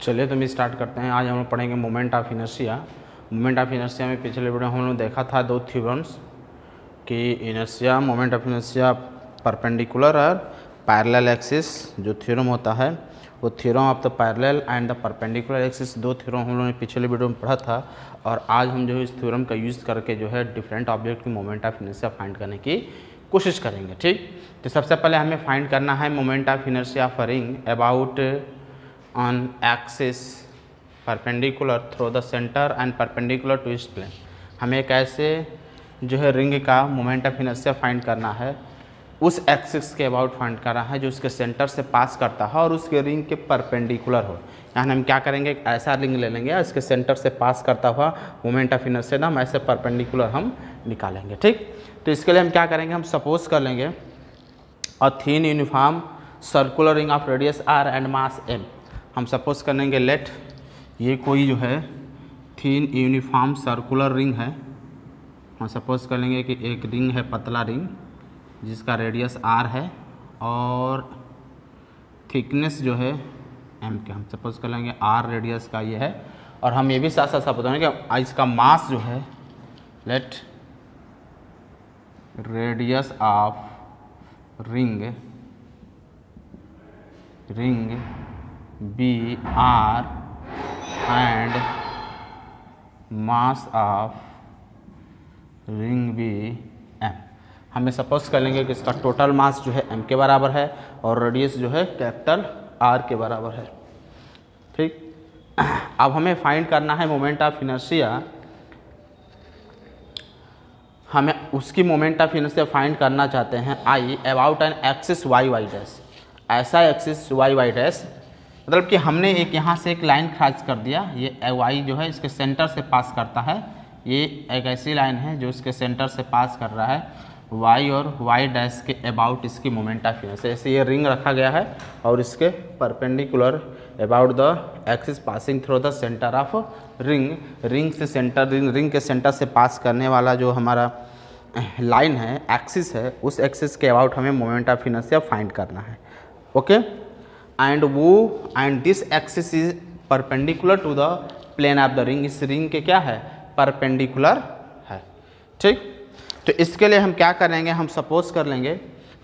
चलिए तो हम स्टार्ट करते हैं। आज हम लोग पढ़ेंगे moment of inertia. Moment of inertia में पिछले वीडियो हम लोग देखा था दो थ्योरम्स कि inertia moment of inertia perpendicular और पैरेलल एक्सिस जो थ्योरम होता है वो theorem of the parallel and the perpendicular axis, दो थ्योरम हम लोगों ने पिछले वीडियो में पढ़ा था। और आज हम जो है इस थ्योरम का यूज़ करके जो है डिफरेंट ऑब्जेक्ट की मोमेंट ऑफ इनर्शिया फाइंड करने की कोशिश करेंगे। ठीक, तो सबसे पहले हमें फाइंड करना है moment of inertia of a ring about on axis perpendicular through the center and perpendicular to its plane। हमें एक ऐसे जो है रिंग का मोमेंट ऑफ इनर्शिया फाइंड करना है, उस एक्सिस के अबाउट फाइंड करना है जो उसके सेंटर से पास करता है और उसके रिंग के परपेंडिकुलर हो। यानी हम क्या करेंगे, एक ऐसा रिंग ले लेंगे, इसके सेंटर से पास करता हुआ मोमेंट ऑफ इनर्शिया हम ऐसे परपेंडिकुलर हम निकालेंगे। ठीक, तो इसके लिए हम क्या करेंगे, हम सपोज कर लेंगे a thin uniform circular ring of radius R and mass m। हम सपोज करेंगे लेट ये कोई जो है थिन यूनिफॉर्म सर्कुलर रिंग है। हम सपोज कर लेंगे कि एक रिंग है, पतला रिंग जिसका रेडियस r है और थिकनेस जो है m के, हम सपोज कर लेंगे r रेडियस का ये है। और हम ये भी साथ साथ बताएंगे कि इसका मास जो है let radius of ring be R and mass of ring be M. हमें सपोज कर लेंगे कि इसका टोटल मास जो है m के बराबर है और रेडियस जो है कैपिटल R के बराबर है। ठीक, अब हमें फाइंड करना है मोमेंट ऑफ इनर्शिया। हमें उसकी मोमेंट ऑफ इनर्शिया फाइंड करना चाहते हैं I about an axis Y Y dash. ऐसा एक्सिस वाई वाई डैश मतलब कि हमने एक यहाँ से एक लाइन क्रॉस कर दिया, ये y जो है इसके सेंटर से पास करता है। ये एक ऐसी लाइन है जो इसके सेंटर से पास कर रहा है y और y डैश के अबाउट इसकी मोमेंट ऑफ इनर्शिया। ऐसे ये रिंग रखा गया है और इसके perpendicular about the axis passing through the centre of ring से सेंटर रिंग के सेंटर से पास करने वाला जो हमारा लाइन है, एक्सिस है, उस एक्सिस के अबाउट हमें मोमेंट ऑफ इनर्शिया फाइंड करना है। Okay, and this axis is perpendicular to the plane of the ring. इस रिंग के क्या है, परपेंडिकुलर है। ठीक, तो इसके लिए हम क्या करेंगे, हम सपोज कर लेंगे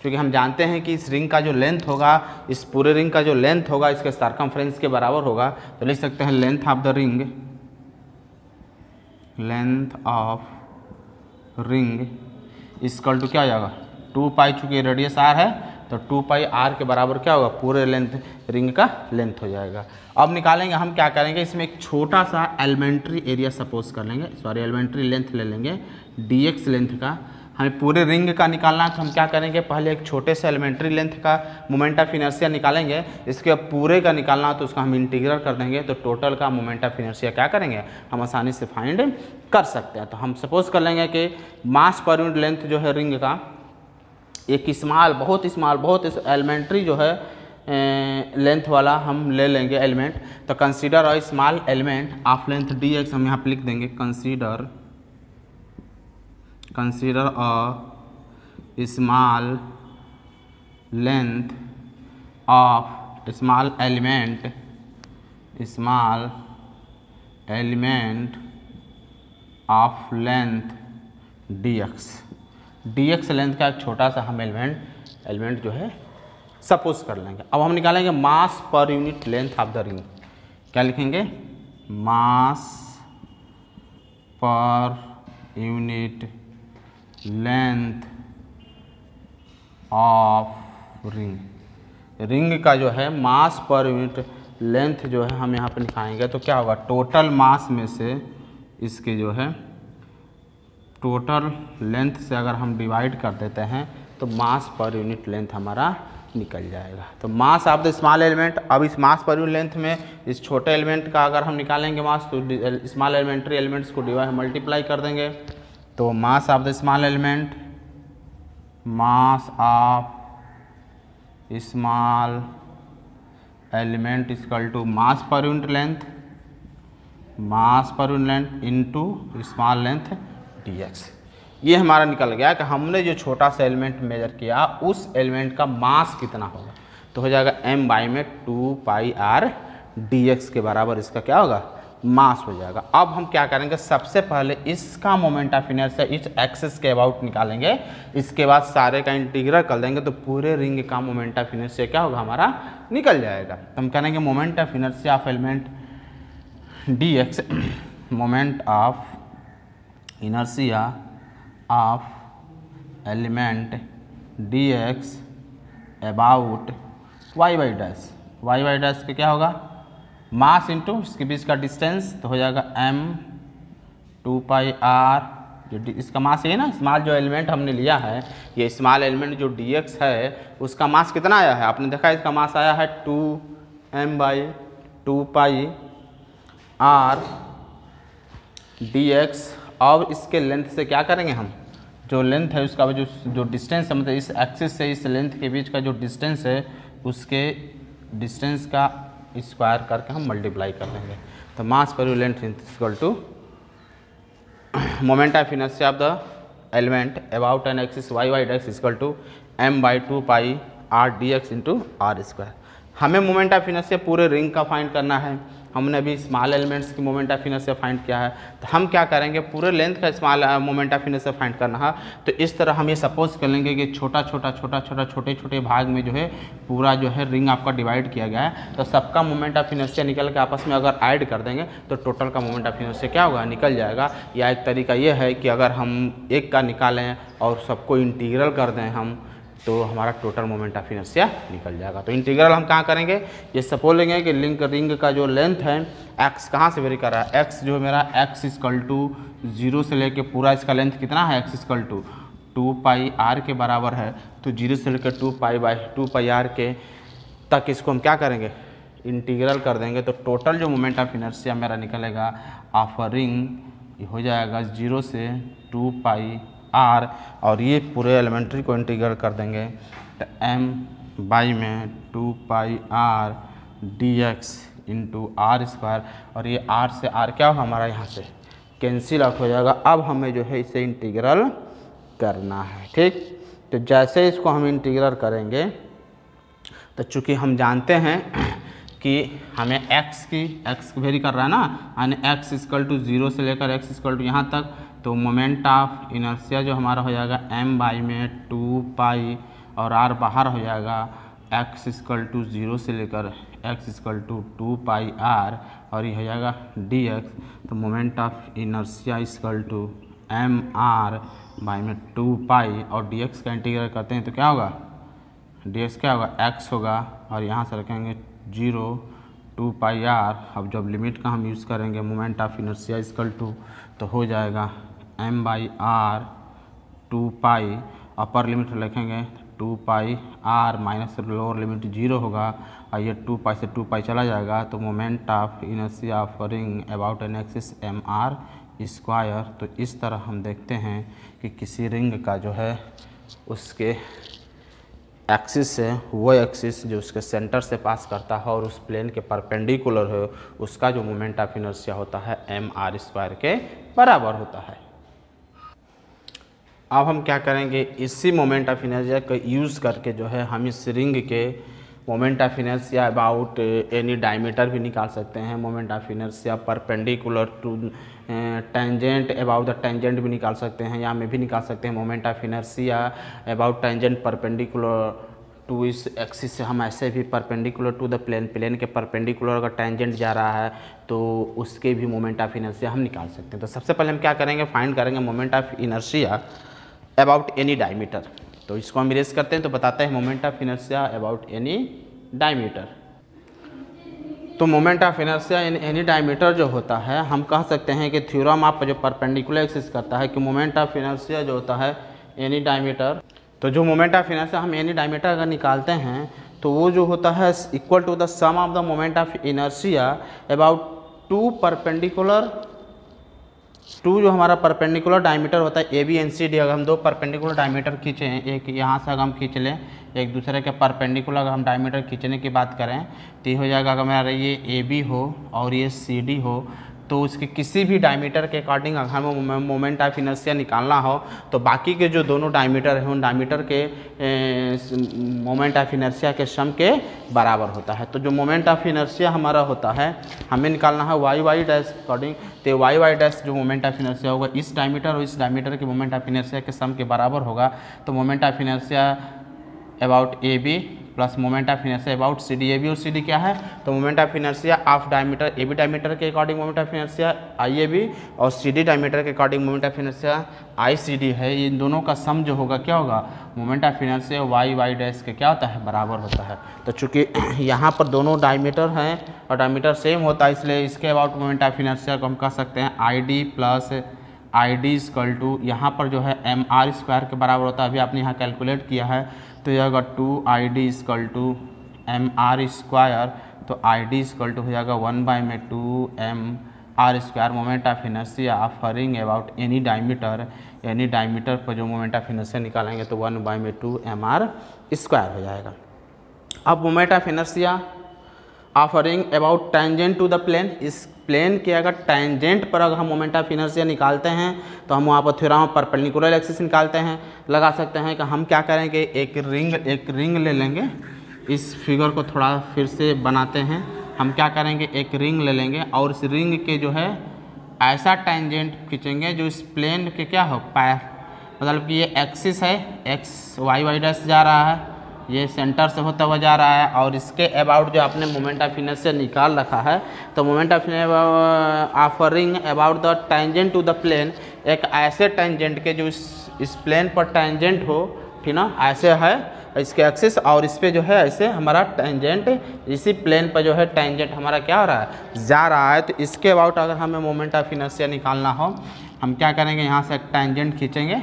क्योंकि हम जानते हैं कि इस रिंग का जो लेंथ होगा, इस पूरे रिंग का जो लेंथ होगा इसके सर्कमफ्रेंस के बराबर होगा। तो लिख सकते हैं length of the ring, length of ring equal to क्या हो जाएगा 2 पाई, चूँकि रेडियस r है तो 2 पाई r के बराबर क्या होगा, पूरे लेंथ रिंग का लेंथ हो जाएगा। अब निकालेंगे हम क्या करेंगे, इसमें एक छोटा सा एलिमेंट्री एरिया सपोज कर लेंगे, सॉरी एलिमेंट्री लेंथ ले लेंगे dx लेंथ का। हमें पूरे रिंग का निकालना है तो हम क्या करेंगे, पहले एक छोटे से एलिमेंट्री लेंथ का मोमेंट ऑफ इनर्शिया निकालेंगे। इसके पूरे का निकालना हो तो उसका हम इंटीग्रल कर देंगे, तो टोटल का मोमेंट ऑफ इनर्शिया क्या करेंगे, हम आसानी से फाइंड कर सकते हैं। तो हम सपोज कर लेंगे कि मास पर यूनिट लेंथ जो है रिंग का, एक बहुत एलिमेंट्री जो है लेंथ वाला हम ले लेंगे एलिमेंट। तो consider a small element of length dx, हम यहाँ पे लिख देंगे consider a small length of small element of length dx length का एक छोटा सा हम एलिमेंट जो है सपोज कर लेंगे। अब हम निकालेंगे mass per unit length of the ring. क्या लिखेंगे, मास per unit length of ring का जो है मास पर यूनिट लेंथ जो है हम यहाँ पे निकालेंगे। तो क्या होगा, टोटल मास में से इसके जो है टोटल लेंथ से अगर हम डिवाइड कर देते हैं तो मास पर यूनिट लेंथ हमारा निकल जाएगा। तो mass of the small element, अब इस मास पर यूनिट लेंथ में इस छोटे एलिमेंट का अगर हम निकालेंगे मास तो स्मॉल एलिमेंट्री एलिमेंट्स को मल्टीप्लाई कर देंगे। तो mass of the small element, mass of small element equal to mass per unit length into small length dx। ये हमारा निकल गया कि हमने जो छोटा सा एलिमेंट मेजर किया उस एलिमेंट का मास कितना होगा, तो हो जाएगा m बाई में 2 पाई r dx के बराबर इसका क्या होगा, मास हो जाएगा। अब हम क्या करेंगे, सबसे पहले इसका मोमेंट ऑफ इनर्शिया इस एक्सिस के अबाउट निकालेंगे, इसके बाद सारे का इंटीग्रल कर देंगे तो पूरे रिंग का मोमेंट ऑफ इनर्शिया क्या होगा, हमारा निकल जाएगा। तो हम करेंगे moment of inertia of element dx, moment of inertia of element dx about y by dash, y by dash के क्या होगा, मास इंटू इसके बीच का डिस्टेंस, तो हो जाएगा m 2 पाई r, जो इसका मास ये ना, स्मॉल जो एलिमेंट हमने लिया है, ये स्मॉल एलिमेंट जो dx है उसका मास कितना आया है, आपने देखा इसका मास आया है 2m by 2 pi r dx। अब इसके लेंथ से क्या करेंगे हम, जो लेंथ है उसका जो डिस्टेंस है, मतलब इस एक्सिस से इस लेंथ के बीच का जो डिस्टेंस है उसके डिस्टेंस का स्क्वायर करके हम मल्टीप्लाई कर देंगे। तो mass per length equal to moment of inertia of the element about an axis y by dx equal to m by 2 pi r dx into R square. हमें moment of inertia पूरे ring का find करना है, हमने अभी small elements की moment of inertia find किया है, तो हम क्या करेंगे, पूरे लेंथ का small moment of inertia find करना है। तो इस तरह हम ये सपोज कर लेंगे कि छोटे छोटे भाग में जो है पूरा जो है रिंग आपका डिवाइड किया गया है, तो सबका मोमेंट ऑफ इनर्शिया निकल के आपस में अगर ऐड कर देंगे तो टोटल का मोमेंट ऑफ इनर्शिया क्या होगा, निकल जाएगा। या एक तरीका ये है कि अगर हम एक का निकालें और सबको इंटीग्रल कर दें हम, तो हमारा टोटल मोमेंट ऑफ इनर्शिया निकल जाएगा। तो इंटीग्रल हम कहाँ करेंगे, ये सपोज लेंगे कि रिंग का जो लेंथ है x कहाँ से वेरी कर रहा है, x जो है मेरा x इक्वल टू 0 से लेके पूरा इसका लेंथ कितना है, x equal to 2 pi r के बराबर है। तो 0 से लेकर 2 पाई बाई 2 पाई r के तक इसको हम क्या करेंगे, इंटीग्रल कर देंगे। तो टोटल जो मोमेंट ऑफ इनर्शिया मेरा निकलेगा ऑफ रिंग हो जाएगा 0 से 2 पाई r, और ये पूरे एलिमेंट्री को इंटीग्रल कर देंगे तो m बाई में 2 pi r dx into R square, और ये r से r क्या होगा हमारा यहाँ से कैंसिल आउट हो जाएगा। अब हमें जो है इसे इंटीग्रल करना है, ठीक। तो जैसे इसको हम इंटीग्रल करेंगे तो चूँकि हम जानते हैं कि हमें x वेरी कर रहा है ना, यानी x इक्वल टू 0 से लेकर x इक्वल टू यहाँ तक, तो मोमेंट ऑफ इनर्शिया जो हमारा हो जाएगा m बाई में 2 पाई और r बाहर हो जाएगा x इक्वल टू 0 से लेकर x equal to 2 pi r, और ये हो जाएगा dx। तो moment of inertia equal to m r by में 2 पाई, और dx का इंटीग्रल करते हैं तो क्या होगा, dx क्या होगा, x होगा, और यहाँ से रखेंगे 0 2 पाई r। अब जब लिमिट का हम यूज़ करेंगे moment of inertia equal to, तो हो जाएगा m by r 2 pi, upper limit लिखेंगे 2 pi r minus lower limit 0 होगा, और ये 2 पाई से 2 पाई चला जाएगा। तो moment of inertia of ring about an axis m r square. तो इस तरह हम देखते हैं कि किसी रिंग का जो है उसके एक्सिस है, वो एक्सिस जो उसके सेंटर से पास करता है और उस प्लेन के परपेंडिकुलर है, उसका जो मोमेंट ऑफ इनर्शिया होता है m r स्क्वायर के बराबर होता है। अब हम क्या करेंगे, इसी मोमेंट ऑफ इनर्शिया का यूज़ करके जो है हम इस रिंग के moment of inertia about any diameter भी निकाल सकते हैं, moment of inertia perpendicular to tangent about the tangent भी निकाल सकते हैं, या में भी निकाल सकते हैं moment of inertia about tangent perpendicular to इस एक्सिस से। हम ऐसे भी परपेंडिकुलर टू द प्लेन के परपेंडिकुलर अगर टेंजेंट जा रहा है तो उसके भी मोमेंट ऑफ इनर्शिया हम निकाल सकते हैं। तो सबसे पहले हम क्या करेंगे, फाइंड करेंगे moment of inertia about any diameter. तो इसको हम इरेज करते हैं, तो बताते हैं moment of inertia about any diameter. तो moment of inertia in any diameter जो होता है, हम कह सकते हैं कि थ्योरम आप जो परपेंडिकुलर एक्सिस करता है कि मोमेंट ऑफ इनर्शिया जो होता है एनी डायमीटर, तो जो मोमेंट ऑफ इनर्शिया हम एनी डायमीटर अगर निकालते हैं तो वो जो होता है equal to the sum of the moment of inertia about two perpendicular to जो हमारा परपेंडिकुलर डायमीटर होता है A B and C D. अगर हम दो परपेंडिकुलर डायमीटर खींचे हैं, एक यहाँ से अगर हम खींच लें एक दूसरे के परपेंडिकुलर अगर हम डायमीटर खींचने की बात करें तो ये हो जाएगा, अगर मेरा ये ए बी हो और ये सी डी हो तो उसके किसी भी डायमीटर के अकॉर्डिंग अगर हमें मोमेंट ऑफ इनर्शिया निकालना हो तो बाकी के जो दोनों डायमीटर हैं उन डायमीटर के मोमेंट ऑफ इनर्शिया के सम के बराबर होता है। तो जो मोमेंट ऑफ इनर्शिया हमारा होता है हमें निकालना है वाई वाई डैश अकॉर्डिंग, तो वाई वाई डैश जो मोमेंट ऑफ इनर्शिया होगा इस डायमीटर और इस डायमीटर के मोमेंट ऑफ इनर्शिया के सम के बराबर होगा। तो moment of inertia about A B plus moment of inertia about C D. A B और सी डी क्या है, तो moment of inertia of diameter A B diameter के according moment of inertia I A B और C D diameter के according moment of inertia I C D है। इन दोनों का सम जो होगा क्या होगा, moment of inertia Y Y dash के क्या होता है, बराबर होता है। तो चूंकि यहाँ पर दोनों डायमीटर हैं और डायमीटर सेम होता है इसलिए इसके अबाउट मोमेंट ऑफ इनर्शिया को हम कह सकते हैं I D plus I D equal to यहाँ पर जो है एम आर स्क्वायर के बराबर होता है। अभी आपने यहाँ कैलकुलेट किया है तो यह होगा 2 ID equal to M R square, तो आई डी इक्वल टू हो जाएगा 1/2 MR square moment of inertia of ring about any diameter पर जो मोमेंट ऑफ इनर्शिया निकालेंगे तो 1/2 MR स्क्वायर हो जाएगा। अब moment of inertia of ring about tangent to the plane, इस प्लेन के अगर टेंजेंट पर अगर हम मोमेंट ऑफ इनर्शिया निकालते हैं तो हम वहाँ पर थ्योरम ऑफ परपेंडिकुलर एक्सिस निकालते हैं, लगा सकते हैं कि हम क्या करेंगे एक रिंग ले लेंगे। इस फिगर को थोड़ा फिर से बनाते हैं, हम क्या करेंगे एक रिंग ले लेंगे और इस रिंग के जो है ऐसा टेंजेंट खींचेंगे जो इस प्लेन के क्या हो पैर, मतलब कि ये एक्सिस है, एक्स वाई वाई डैश जा रहा है, ये सेंटर से होता हुआ जा रहा है और इसके अबाउट जो आपने मोमेंट ऑफ इनर्शिया निकाल रखा है तो moment of of ring about the tangent to the plane, एक ऐसे टेंजेंट के जो इस प्लेन पर टेंजेंट हो, ठीक ना, ऐसे है इसके एक्सिस और इस पे जो है ऐसे हमारा टेंजेंट इसी प्लेन पर जो है टेंजेंट हमारा क्या हो रहा है, जा रहा है। तो इसके अबाउट अगर हमें मोमेंट ऑफ इनर्शिया निकालना हो हम क्या करेंगे, यहाँ से एक टेंजेंट खींचेंगे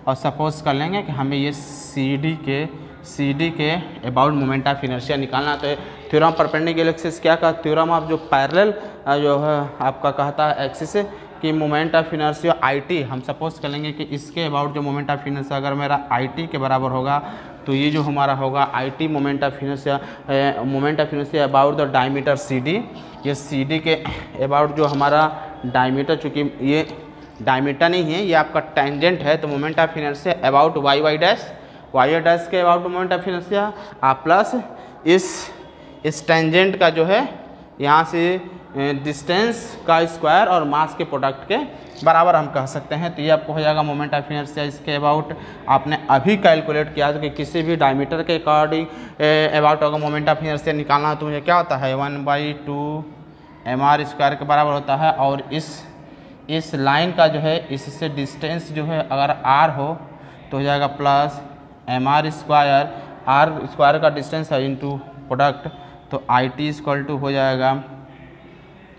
और सपोज कर लेंगे कि हमें ये सी डी के अबाउट मोमेंट ऑफ इनर्शिया निकालना। तो थ्योरम परपेंडिकुलर एक्सिस क्या का, थ्योरम ऑफ जो पैरेलल जो है आपका कहता है एक्सिस कि moment of inertia I T, हम सपोज कर लेंगे कि इसके अबाउट जो मोमेंट ऑफ इनर्शिया अगर मेरा आई टी के बराबर होगा तो ये जो हमारा होगा I T moment of inertia about the diameter C D, ये सी डी के अबाउट जो हमारा डायमीटर, चूँकि ये डायमीटर नहीं है ये आपका टेंजेंट है, तो moment of inertia about Y Y dash के अबाउट मोमेंट ऑफ इनर्शिया आप प्लस इस टेंजेंट का जो है यहाँ से डिस्टेंस का स्क्वायर और मास के प्रोडक्ट के बराबर हम कह सकते हैं। तो ये आपको हो जाएगा मोमेंट ऑफ इनर्शिया। इसके अबाउट आपने अभी कैलकुलेट किया तो कि किसी भी डायमीटर के अकॉर्डिंग अबाउट अगर मोमेंट ऑफ इनर्शिया निकालना तो मुझे क्या होता है 1/2 MR स्क्वायर के बराबर होता है और इस लाइन का जो है इससे डिस्टेंस जो है अगर r हो तो हो जाएगा plus MR square, R square का डिस्टेंस है इंटू प्रोडक्ट, तो आई टी इक्वल टू हो जाएगा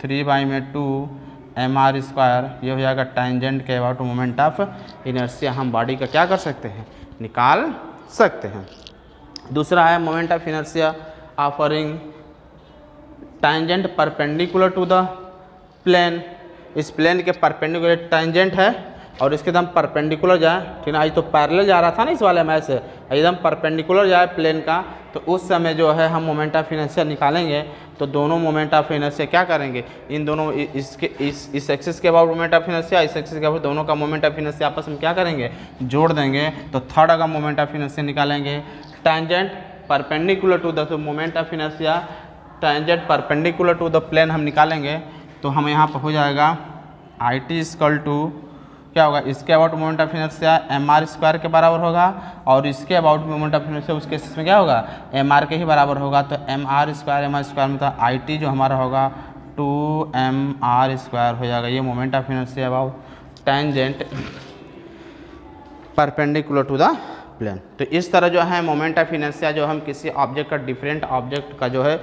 3/2 MR स्क्वायर। ये हो जाएगा टेंजेंट के अबाउट मोमेंट ऑफ इनर्शिया हम बॉडी का क्या कर सकते हैं, निकाल सकते हैं। दूसरा है moment of inertia of ring tangent perpendicular to the plane, इस प्लेन के परपेंडिकुलर टेंजेंट है और इसके एकदम परपेंडिकुलर जाए, ठीक है, आज तो पैरेलल जा रहा था ना इस वाले में से, एकदम परपेंडिकुलर जाए प्लेन का, तो उस समय जो है हम मोमेंट ऑफ इनर्शिया निकालेंगे। तो दोनों मोमेंट ऑफ इनर्शिया क्या करेंगे, इन दोनों इस एक्सिस के अबाउट मोमेंट ऑफ इनर्शिया, इस एक्सिस के अबाउट दोनों का मोमेंट ऑफ इनर्शिया आपस में क्या करेंगे, जोड़ देंगे। तो थर्ड अगर मोमेंट ऑफ इनर्शिया निकालेंगे tangent perpendicular to the moment of inertia, tangent perpendicular to the plane हम निकालेंगे तो हम यहाँ पर हो जाएगा आई टी इक्वल टू क्या होगा, इसके about moment of inertia MR square के बराबर होगा और इसके अबाउट मोमेंट ऑफ इनर्शिया उस केस में क्या होगा, MR के ही बराबर होगा। तो MR स्क्वायर मतलब आई टी जो हमारा होगा 2 MR स्क्वायर हो जाएगा। ये moment of inertia about tangent perpendicular to the plane. तो इस तरह जो है मोमेंट ऑफ इनर्शिया जो हम किसी ऑब्जेक्ट का डिफरेंट ऑब्जेक्ट का जो है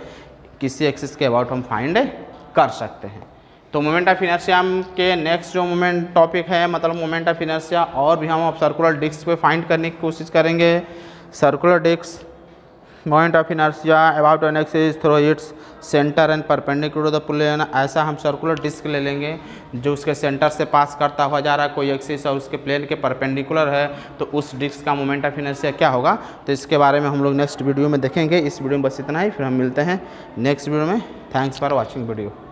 किसी एक्सिस के अबाउट हम फाइंड कर सकते हैं। तो मोमेंट ऑफ इनर्शिया के नेक्स्ट जो मोमेंट टॉपिक है मतलब मोमेंट ऑफ इनर्शिया और भी हम अब सर्कुलर डिस्क पे फाइंड करने की कोशिश करेंगे। Circular disc moment of inertia about an axis through its centre and perpendicular to the plane, ऐसा हम सर्कुलर डिस्क ले लेंगे जो उसके सेंटर से पास करता हुआ जा रहा है कोई एक्सिस और उसके प्लेन के परपेंडिकुलर है, तो उस डिस्क का मोमेंट ऑफ इनर्शिया क्या होगा, तो इसके बारे में हम लोग नेक्स्ट वीडियो में देखेंगे। इस वीडियो में बस इतना ही, फिर हम मिलते हैं नेक्स्ट वीडियो में। Thanks for watching video.